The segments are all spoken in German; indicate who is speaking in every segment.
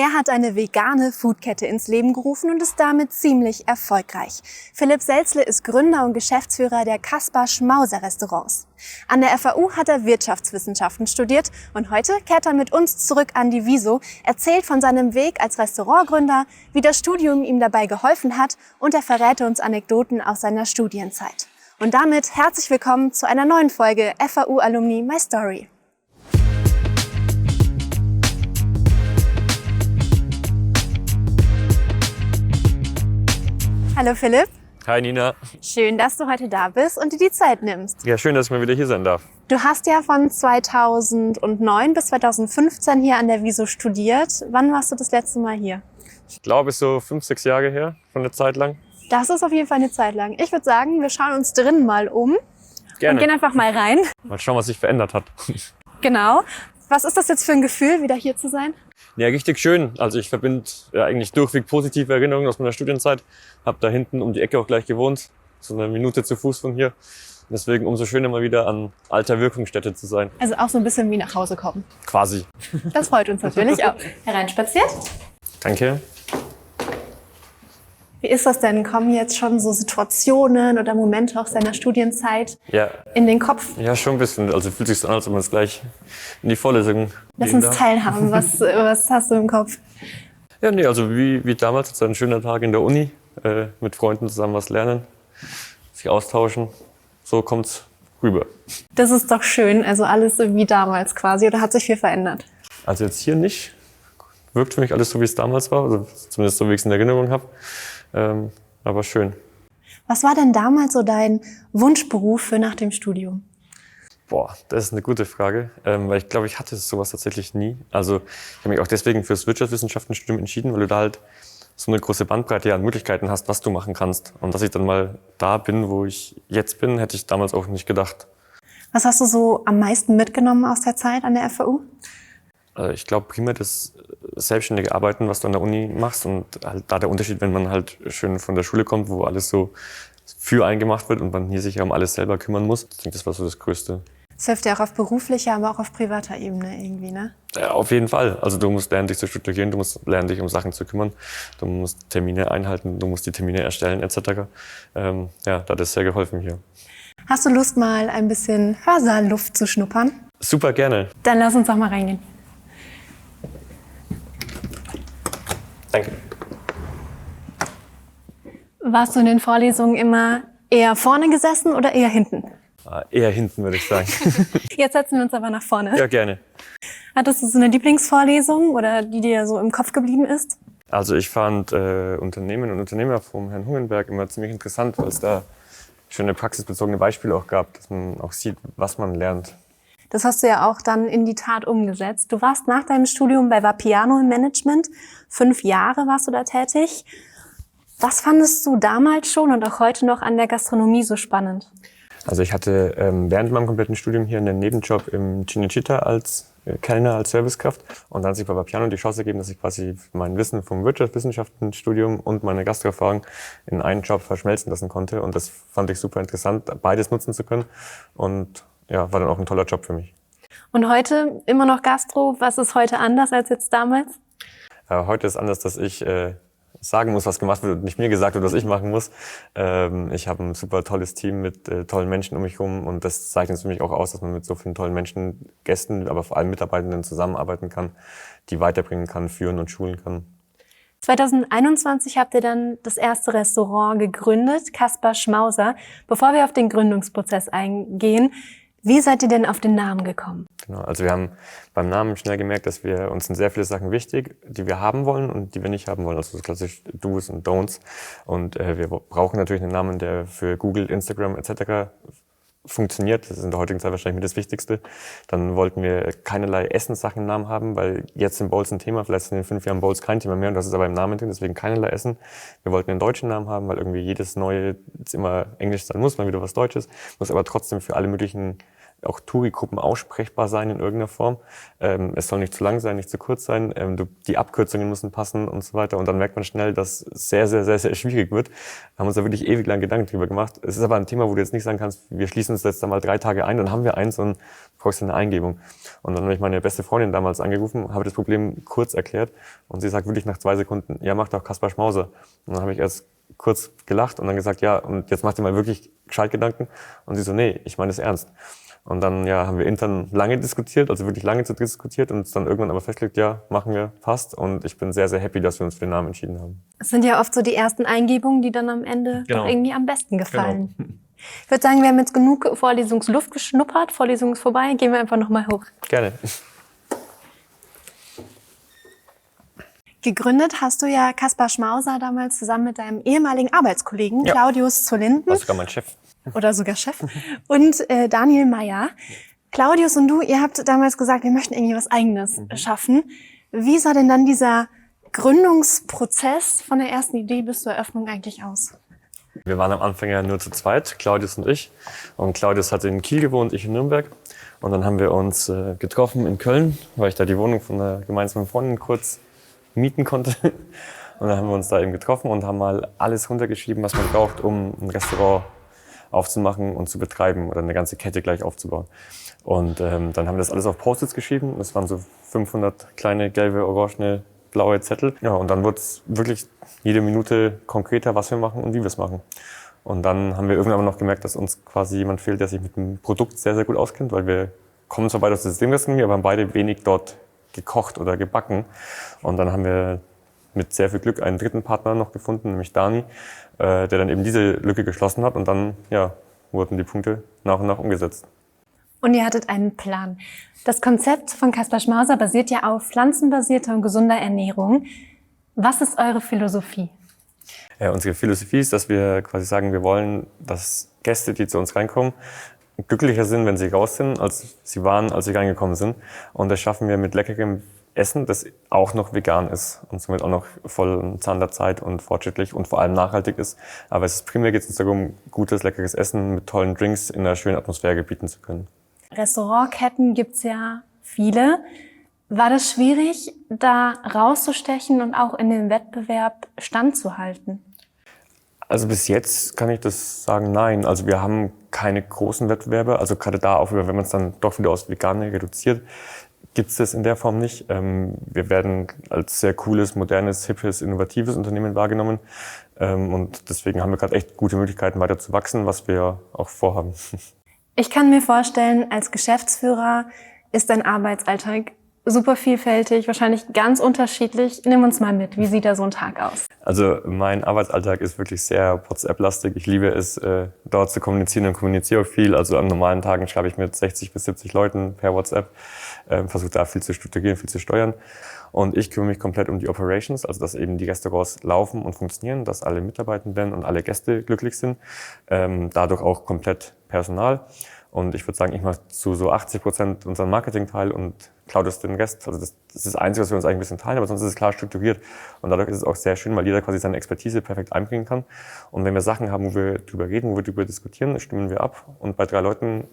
Speaker 1: Er hat eine vegane Foodkette ins Leben gerufen und ist damit ziemlich erfolgreich. Philipp Selzle ist Gründer und Geschäftsführer der Kaspar Schmauser Restaurants. An der FAU hat er Wirtschaftswissenschaften studiert und heute kehrt er mit uns zurück an die WISO, erzählt von seinem Weg als Restaurantgründer, wie das Studium ihm dabei geholfen hat und er verrät uns Anekdoten aus seiner Studienzeit. Und damit herzlich willkommen zu einer neuen Folge FAU Alumni My Story. Hallo Philipp.
Speaker 2: Hi Nina.
Speaker 1: Schön, dass du heute da bist und dir die Zeit nimmst.
Speaker 2: Ja, schön, dass ich mal wieder hier sein darf.
Speaker 1: Du hast ja von 2009 bis 2015 hier an der WISO studiert. Wann warst du das letzte Mal hier?
Speaker 2: Ich glaube, es ist so 5, 6 Jahre her, von der Zeit lang.
Speaker 1: Das ist auf jeden Fall eine Zeit lang. Ich würde sagen, wir schauen uns drinnen mal um.
Speaker 2: Gerne.
Speaker 1: Und gehen einfach mal rein.
Speaker 2: Mal schauen, was sich verändert hat.
Speaker 1: Genau. Was ist das jetzt für ein Gefühl, wieder hier zu sein?
Speaker 2: Ja, richtig schön. Also ich verbinde eigentlich durchweg positive Erinnerungen aus meiner Studienzeit. Hab da hinten um die Ecke auch gleich gewohnt, so eine Minute zu Fuß von hier. Deswegen umso schöner mal wieder an alter Wirkungsstätte zu sein.
Speaker 1: Also auch so ein bisschen wie nach Hause kommen.
Speaker 2: Quasi.
Speaker 1: Das freut uns natürlich auch. Hereinspaziert.
Speaker 2: Danke.
Speaker 1: Wie ist das denn? Kommen jetzt schon so Situationen oder Momente aus deiner Studienzeit in den Kopf?
Speaker 2: Ja, schon ein bisschen. Also fühlt sich so an, als ob man es gleich in die Vorlesung
Speaker 1: Lass uns teilhaben. Was hast du im Kopf?
Speaker 2: Ja, nee, also wie damals, es war ein schöner Tag in der Uni, mit Freunden zusammen was lernen, sich austauschen. So kommt's rüber.
Speaker 1: Das ist doch schön. Also alles so wie damals quasi. Oder hat sich viel verändert?
Speaker 2: Also jetzt hier nicht. Wirkt für mich alles so, wie es damals war. Also zumindest so, wie ich es in Erinnerung habe. Aber schön.
Speaker 1: Was war denn damals so dein Wunschberuf für nach dem Studium?
Speaker 2: Boah, das ist eine gute Frage, weil ich glaube, ich hatte sowas tatsächlich nie. Also ich habe mich auch deswegen fürs Wirtschaftswissenschaftenstudium entschieden, weil du da halt so eine große Bandbreite an Möglichkeiten hast, was du machen kannst. Und dass ich dann mal da bin, wo ich jetzt bin, hätte ich damals auch nicht gedacht.
Speaker 1: Was hast du so am meisten mitgenommen aus der Zeit an der FAU?
Speaker 2: Ich glaube primär das selbstständige Arbeiten, was du an der Uni machst, und halt da der Unterschied, wenn man halt schön von der Schule kommt, wo alles so für einen gemacht wird und man hier sich ja um alles selber kümmern muss. Ich denke, das war so das Größte.
Speaker 1: Das hilft ja auch auf beruflicher, aber auch auf privater Ebene irgendwie, ne?
Speaker 2: Ja, auf jeden Fall. Also du musst lernen, dich zu strukturieren, du musst lernen, dich um Sachen zu kümmern, du musst Termine einhalten, du musst die Termine erstellen etc. Ja, da hat es sehr geholfen hier.
Speaker 1: Hast du Lust, mal ein bisschen Hörsaal-Luft zu schnuppern?
Speaker 2: Super gerne.
Speaker 1: Dann lass uns doch mal reingehen.
Speaker 2: Danke.
Speaker 1: Warst du in den Vorlesungen immer eher vorne gesessen oder eher hinten?
Speaker 2: Eher hinten, würde ich sagen.
Speaker 1: Jetzt setzen wir uns aber nach vorne.
Speaker 2: Ja, gerne.
Speaker 1: Hattest du so eine Lieblingsvorlesung oder die dir so im Kopf geblieben ist?
Speaker 2: Also ich fand Unternehmen und Unternehmer vom Herrn Hungenberg immer ziemlich interessant, weil es da schöne praxisbezogene Beispiele auch gab, dass man auch sieht, was man lernt.
Speaker 1: Das hast du ja auch dann in die Tat umgesetzt. Du warst nach deinem Studium bei Vapiano im Management. 5 Jahre warst du da tätig. Was fandest du damals schon und auch heute noch an der Gastronomie so spannend?
Speaker 2: Also ich hatte während meinem kompletten Studium hier einen Nebenjob im Cinecittà als Kellner, als Servicekraft. Und dann hat sich bei Vapiano die Chance gegeben, dass ich quasi mein Wissen vom Wirtschaftswissenschaftenstudium und meine Gastroerfahrung in einen Job verschmelzen lassen konnte. Und das fand ich super interessant, beides nutzen zu können. Und ja, war dann auch ein toller Job für mich.
Speaker 1: Und heute immer noch Gastro? Was ist heute anders als jetzt damals?
Speaker 2: Heute ist anders, dass ich sagen muss, was gemacht wird und nicht mir gesagt wird, was ich machen muss. Ich habe ein super tolles Team mit tollen Menschen um mich herum und das zeichnet es für mich auch aus, dass man mit so vielen tollen Menschen, Gästen, aber vor allem Mitarbeitenden zusammenarbeiten kann, die weiterbringen kann, führen und schulen kann.
Speaker 1: 2021 habt ihr dann das erste Restaurant gegründet, Kaspar Schmauser. Bevor wir auf den Gründungsprozess eingehen, wie seid ihr denn auf den Namen gekommen?
Speaker 2: Genau, also wir haben beim Namen schnell gemerkt, dass uns sind sehr viele Sachen wichtig, die wir haben wollen und die wir nicht haben wollen. Also klassisch Do's und Don'ts. Und wir brauchen natürlich einen Namen, der für Google, Instagram etc. funktioniert. Das ist in der heutigen Zeit wahrscheinlich mit das Wichtigste. Dann wollten wir keinerlei Essenssachen im Namen haben, weil jetzt sind Bowls ein Thema. Vielleicht sind in 5 Jahren Bowls kein Thema mehr und das ist aber im Namen drin, deswegen keinerlei Essen. Wir wollten einen deutschen Namen haben, weil irgendwie jedes Neue jetzt immer Englisch sein muss, mal wieder was Deutsches. Muss aber trotzdem für alle möglichen auch Touri-Gruppen aussprechbar sein in irgendeiner Form. Es soll nicht zu lang sein, nicht zu kurz sein. Die Abkürzungen müssen passen und so weiter. Und dann merkt man schnell, dass es sehr, sehr, sehr, sehr schwierig wird. Wir haben uns da wirklich ewig lang Gedanken drüber gemacht. Es ist aber ein Thema, wo du jetzt nicht sagen kannst, wir schließen uns jetzt da mal 3 Tage ein, dann haben wir eins und brauchst eine Eingebung. Und dann habe ich meine beste Freundin damals angerufen, habe das Problem kurz erklärt und sie sagt wirklich nach 2 Sekunden, ja, mach doch Kaspar Schmauser. Und dann habe ich erst kurz gelacht und dann gesagt, ja, und jetzt mach dir mal wirklich gescheit Gedanken. Und sie so, nee, ich meine es ernst. Und dann haben wir intern lange diskutiert, also wirklich lange diskutiert und dann irgendwann aber festgelegt, ja, machen wir, passt. Und ich bin sehr, sehr happy, dass wir uns für den Namen entschieden haben.
Speaker 1: Es sind ja oft so die ersten Eingebungen, die dann am Ende doch irgendwie am besten gefallen.
Speaker 2: Genau.
Speaker 1: Ich würde sagen, wir haben jetzt genug Vorlesungsluft geschnuppert. Vorlesung ist vorbei, gehen wir einfach nochmal hoch.
Speaker 2: Gerne.
Speaker 1: Gegründet hast du ja Kaspar Schmauser damals zusammen mit deinem ehemaligen Arbeitskollegen Claudius Zolinden.
Speaker 2: War sogar mein Chef.
Speaker 1: Oder sogar Chef. Und Daniel Meyer. Claudius und du, ihr habt damals gesagt, wir möchten irgendwie was Eigenes schaffen. Wie sah denn dann dieser Gründungsprozess von der ersten Idee bis zur Eröffnung eigentlich aus?
Speaker 2: Wir waren am Anfang ja nur zu zweit, Claudius und ich. Und Claudius hat in Kiel gewohnt, ich in Nürnberg. Und dann haben wir uns getroffen in Köln, weil ich da die Wohnung von einer gemeinsamen Freundin kurz mieten konnte. Und dann haben wir uns da eben getroffen und haben mal alles runtergeschrieben, was man braucht, um ein Restaurant aufzumachen und zu betreiben oder eine ganze Kette gleich aufzubauen. Und dann haben wir das alles auf Post-its geschrieben. Das waren so 500 kleine gelbe, orangene, blaue Zettel. Ja, und dann wurde es wirklich jede Minute konkreter, was wir machen und wie wir es machen. Und dann haben wir irgendwann aber noch gemerkt, dass uns quasi jemand fehlt, der sich mit dem Produkt sehr, sehr gut auskennt, weil wir kommen zwar beide aus der Systemgastronomie, aber haben beide wenig dort gekocht oder gebacken. Und dann haben wir mit sehr viel Glück einen dritten Partner noch gefunden, nämlich Dani, der dann eben diese Lücke geschlossen hat. Und dann wurden die Punkte nach und nach umgesetzt.
Speaker 1: Und ihr hattet einen Plan. Das Konzept von Kaspar Schmauser basiert ja auf pflanzenbasierter und gesunder Ernährung. Was ist eure Philosophie?
Speaker 2: Unsere Philosophie ist, dass wir quasi sagen, wir wollen, dass Gäste, die zu uns reinkommen, glücklicher sind, wenn sie raus sind, als sie waren, als sie reingekommen sind. Und das schaffen wir mit leckerem Essen, das auch noch vegan ist und somit auch noch voll am Zahn der Zeit und fortschrittlich und vor allem nachhaltig ist. Aber primär geht es uns darum, gutes, leckeres Essen mit tollen Drinks in einer schönen Atmosphäre bieten zu können.
Speaker 1: Restaurantketten gibt's ja viele. War das schwierig, da rauszustechen und auch in dem Wettbewerb standzuhalten?
Speaker 2: Also bis jetzt kann ich das sagen, nein. Also wir haben keine großen Wettbewerbe. Also gerade da auch, wenn man es dann doch wieder aus Veganer reduziert, gibt es das in der Form nicht. Wir werden als sehr cooles, modernes, hippes, innovatives Unternehmen wahrgenommen. Und deswegen haben wir gerade echt gute Möglichkeiten, weiter zu wachsen, was wir auch vorhaben.
Speaker 1: Ich kann mir vorstellen, als Geschäftsführer ist dein Arbeitsalltag super vielfältig, wahrscheinlich ganz unterschiedlich. Nimm uns mal mit, wie sieht da so ein Tag aus?
Speaker 2: Also mein Arbeitsalltag ist wirklich sehr WhatsApp-lastig. Ich liebe es, dort zu kommunizieren und kommuniziere auch viel. Also an normalen Tagen schreibe ich mit 60 bis 70 Leuten per WhatsApp, versuche da viel zu strukturieren, viel zu steuern. Und ich kümmere mich komplett um die Operations, also dass eben die Restaurants laufen und funktionieren, dass alle Mitarbeitenden und alle Gäste glücklich sind. Dadurch auch komplett Personal. Und ich würde sagen, ich mache zu so 80% unseren Marketing-Teil und Claudius den Rest. Also das ist das Einzige, was wir uns eigentlich ein bisschen teilen, aber sonst ist es klar strukturiert. Und dadurch ist es auch sehr schön, weil jeder quasi seine Expertise perfekt einbringen kann. Und wenn wir Sachen haben, wo wir drüber reden, wo wir drüber diskutieren, stimmen wir ab. Und bei 3 Leuten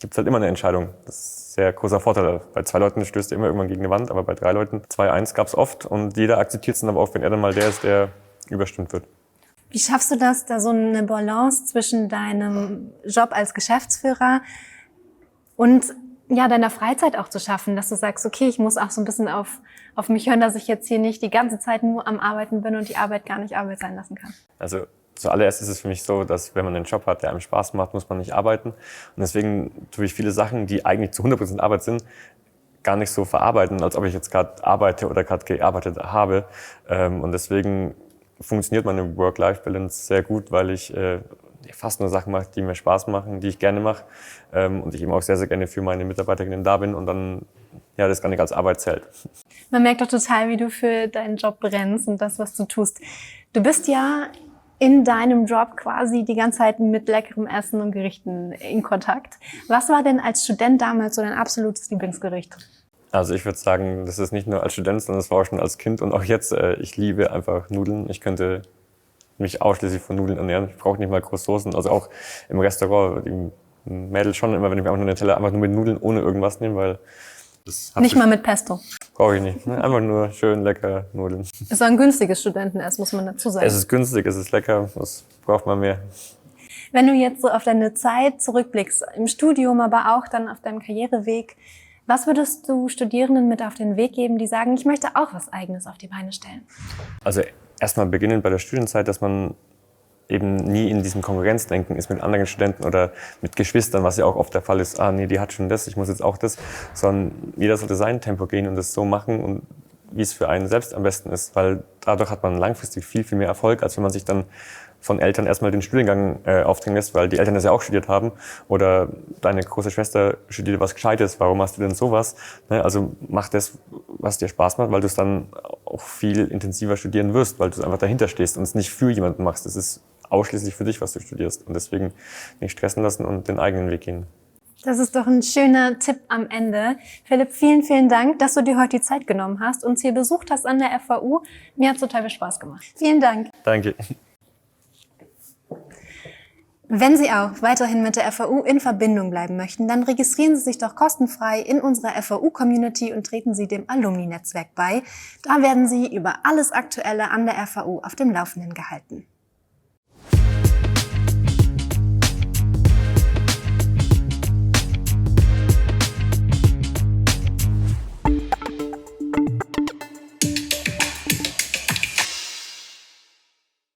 Speaker 2: gibt es halt immer eine Entscheidung. Das ist ein sehr großer Vorteil. Bei 2 Leuten stößt er immer irgendwann gegen eine Wand, aber bei 3 Leuten 2-1 gab es oft. Und jeder akzeptiert es dann aber auch, wenn er dann mal der ist, der überstimmt wird.
Speaker 1: Wie schaffst du das, da so eine Balance zwischen deinem Job als Geschäftsführer und deiner Freizeit auch zu schaffen, dass du sagst, okay, ich muss auch so ein bisschen auf mich hören, dass ich jetzt hier nicht die ganze Zeit nur am Arbeiten bin und die Arbeit gar nicht Arbeit sein lassen kann?
Speaker 2: Also zuallererst ist es für mich so, dass wenn man einen Job hat, der einem Spaß macht, muss man nicht arbeiten. Und deswegen tue ich viele Sachen, die eigentlich zu 100% Arbeit sind, gar nicht so verarbeiten, als ob ich jetzt gerade arbeite oder gerade gearbeitet habe. Und deswegen funktioniert meine Work-Life-Balance sehr gut, weil ich fast nur Sachen mache, die mir Spaß machen, die ich gerne mache und ich eben auch sehr, sehr gerne für meine Mitarbeiterinnen da bin und dann das gar nicht als Arbeit zählt.
Speaker 1: Man merkt doch total, wie du für deinen Job brennst und das, was du tust. Du bist ja in deinem Job quasi die ganze Zeit mit leckerem Essen und Gerichten in Kontakt. Was war denn als Student damals so dein absolutes Lieblingsgericht?
Speaker 2: Also ich würde sagen, das ist nicht nur als Student, sondern das war auch schon als Kind und auch jetzt. Ich liebe einfach Nudeln. Ich könnte mich ausschließlich von Nudeln ernähren. Ich brauche nicht mal groß Soßen. Also auch im Restaurant, Mädels schon immer, wenn ich mir einfach nur eine Teller einfach nur mit Nudeln ohne irgendwas nehme, weil das
Speaker 1: Nicht mal mit Pesto.
Speaker 2: brauche ich nicht. Ne? Einfach nur schön lecker Nudeln.
Speaker 1: Ist ein günstiges Studentenessen, muss man dazu sagen.
Speaker 2: Es ist günstig, es ist lecker, was braucht man mehr?
Speaker 1: Wenn du jetzt so auf deine Zeit zurückblickst, im Studium, aber auch dann auf deinem Karriereweg, was würdest du Studierenden mit auf den Weg geben, die sagen, ich möchte auch was Eigenes auf die Beine stellen?
Speaker 2: Also erstmal beginnend bei der Studienzeit, dass man eben nie in diesem Konkurrenzdenken ist mit anderen Studenten oder mit Geschwistern, was ja auch oft der Fall ist. Ah, nee, die hat schon das, ich muss jetzt auch das. Sondern jeder sollte sein Tempo gehen und das so machen und wie es für einen selbst am besten ist. Weil dadurch hat man langfristig viel, viel mehr Erfolg, als wenn man sich dann von Eltern erstmal den Studiengang aufdrängen lässt, weil die Eltern das ja auch studiert haben. Oder deine große Schwester studiert was Gescheites, warum machst du denn sowas? Ne? Also mach das, was dir Spaß macht, weil du es dann auch viel intensiver studieren wirst, weil du einfach dahinter stehst und es nicht für jemanden machst. Das ist ausschließlich für dich, was du studierst. Und deswegen nicht stressen lassen und den eigenen Weg gehen.
Speaker 1: Das ist doch ein schöner Tipp am Ende. Philipp, vielen, vielen Dank, dass du dir heute die Zeit genommen hast, uns hier besucht hast an der FAU. Mir hat es total viel Spaß gemacht. Vielen Dank.
Speaker 2: Danke.
Speaker 1: Wenn Sie auch weiterhin mit der FAU in Verbindung bleiben möchten, dann registrieren Sie sich doch kostenfrei in unserer FAU-Community und treten Sie dem Alumni-Netzwerk bei. Da werden Sie über alles Aktuelle an der FAU auf dem Laufenden gehalten.